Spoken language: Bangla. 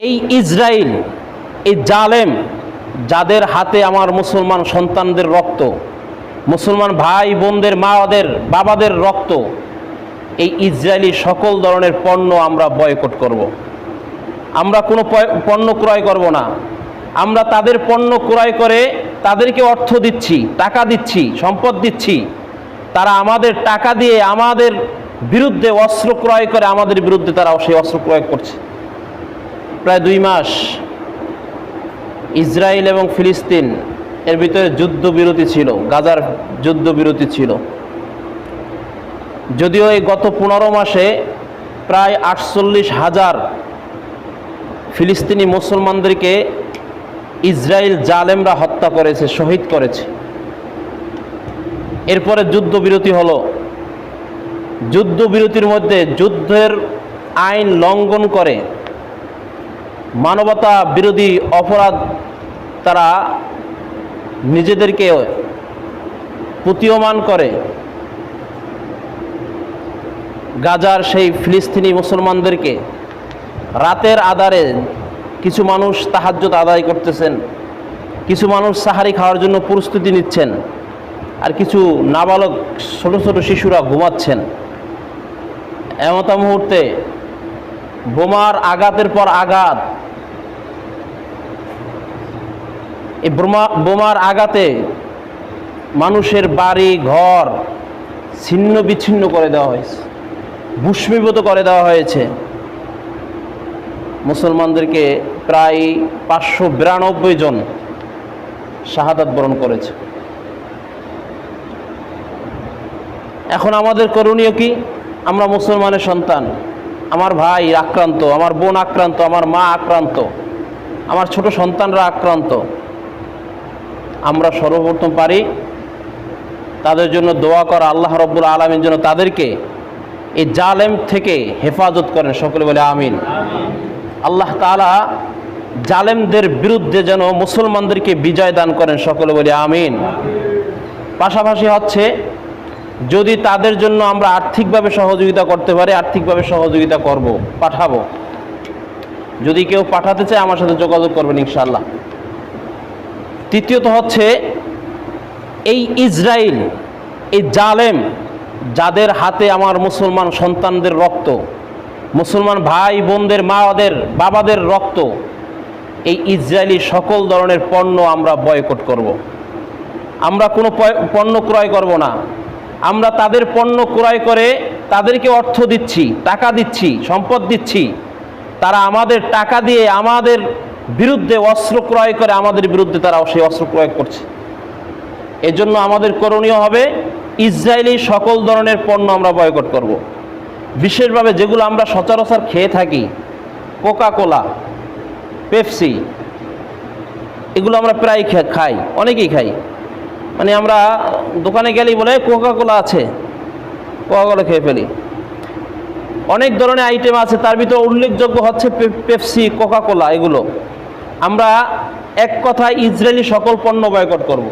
এই ইসরায়েল, এই জালেম, যাদের হাতে আমার মুসলমান সন্তানদের রক্ত, মুসলমান ভাই বোনদের মাদের বাবাদের রক্ত, এই ইসরায়েলি সকল ধরনের পণ্য আমরা বয়কট করব। আমরা কোনো পণ্য ক্রয় করব না। আমরা তাদের পণ্য ক্রয় করে তাদেরকে অর্থ দিচ্ছি, টাকা দিচ্ছি, সম্পদ দিচ্ছি। তারা আমাদের টাকা দিয়ে আমাদের বিরুদ্ধে অস্ত্র ক্রয় করে, আমাদের বিরুদ্ধে তারা সেই অস্ত্র ক্রয় করছে। প্রায় 2 মাস ইসরায়েল এবং ফিলিস্তিন এর ভিতরে যুদ্ধবিরতি ছিল, গাজার যুদ্ধবিরতি ছিল। যদিও এই গত 15 মাসে প্রায় 48,000 ফিলিস্তিনি মুসলমানদেরকে ইসরায়েল জালেমরা হত্যা করেছে, শহীদ করেছে। এরপরে যুদ্ধবিরতি হলো। যুদ্ধবিরতির মধ্যে যুদ্ধের আইন লঙ্ঘন করে, মানবতা বিরোধী অপরাধ তারা নিজেদেরকে প্রতীয়মান করে। গাজার সেই ফিলিস্তিনি মুসলমানদেরকে রাতের আধারে কিছু মানুষ তাহাজ্জুদ আদায় করতেছেন, কিছু মানুষ সাহারি খাওয়ার জন্য প্রস্তুতি নিচ্ছেন, আর কিছু নাবালক ছোট ছোট শিশুরা ঘুমাচ্ছেন। এমত মুহূর্তে বোমার আঘাতের পর আঘাত, এই বোমার আঘাতে মানুষের বাড়ি ঘর ছিন্ন বিচ্ছিন্ন করে দেওয়া হয়েছে, ভূস্মীভূত করে দেওয়া হয়েছে। মুসলমানদেরকে প্রায় 592 জন শাহাদাত বরণ করেছে। এখন আমাদের করণীয় কি? আমরা মুসলমানের সন্তান, আমার ভাই আক্রান্ত, আমার বোন আক্রান্ত, আমার মা আক্রান্ত, আমার ছোট সন্তানরা আক্রান্ত। আমরা সর্বপ্রথম পারি তাদের জন্য দোয়া করা, আল্লাহ রাব্বুল আলামিন যেন তাদেরকে এই জালেম থেকে হেফাজত করেন। সকলে বলে আমিন। আল্লাহ তাআলা জালেমদের বিরুদ্ধে যেন মুসলমানদেরকে বিজয় দান করেন। সকলে বলে আমিন। পাশাপাশি হচ্ছে, যদি তাদের জন্য আমরা আর্থিকভাবে সহযোগিতা করতে পারি, আর্থিকভাবে সহযোগিতা করব, পাঠাবো। যদি কেউ পাঠাতে চায় আমার সাথে যোগাযোগ করবেন ইনশাআল্লাহ। তৃতীয়ত হচ্ছে, এই ইসরায়েল, এই জালেম, যাদের হাতে আমার মুসলমান সন্তানদের রক্ত, মুসলমান ভাই বোনদের মাদের বাবাদের রক্ত, এই ইসরায়েলি সকল ধরনের পণ্য আমরা বয়কট করব। আমরা কোনো পণ্য ক্রয় করব না। আমরা তাদের পণ্য ক্রয় করে তাদেরকে অর্থ দিচ্ছি, টাকা দিচ্ছি, সম্পদ দিচ্ছি। তারা আমাদের টাকা দিয়ে আমাদের বিরুদ্ধে অস্ত্র ক্রয় করে, আমাদের বিরুদ্ধে তারা সেই অস্ত্র ক্রয় করছে। এজন্য আমাদের করণীয় হবে ইসরায়েলি সকল ধরনের পণ্য আমরা বয়কট করব। বিশেষভাবে যেগুলো আমরা সচরাচর খেয়ে থাকি, কোকা কোলা, পেপসি, এগুলো আমরা প্রায় খাই, অনেকেই খাই। মানে আমরা দোকানে গেলেই বলে কোকা কোলা আছে, কোকা কোলা খেয়ে ফেলি। অনেক ধরনের আইটেম আছে, তার ভিতরে উল্লেখযোগ্য হচ্ছে পেপসি, কোকা কোলা। এগুলো আমরা এক কথায় ইসরায়েলি সকল পণ্য বয়কট করব।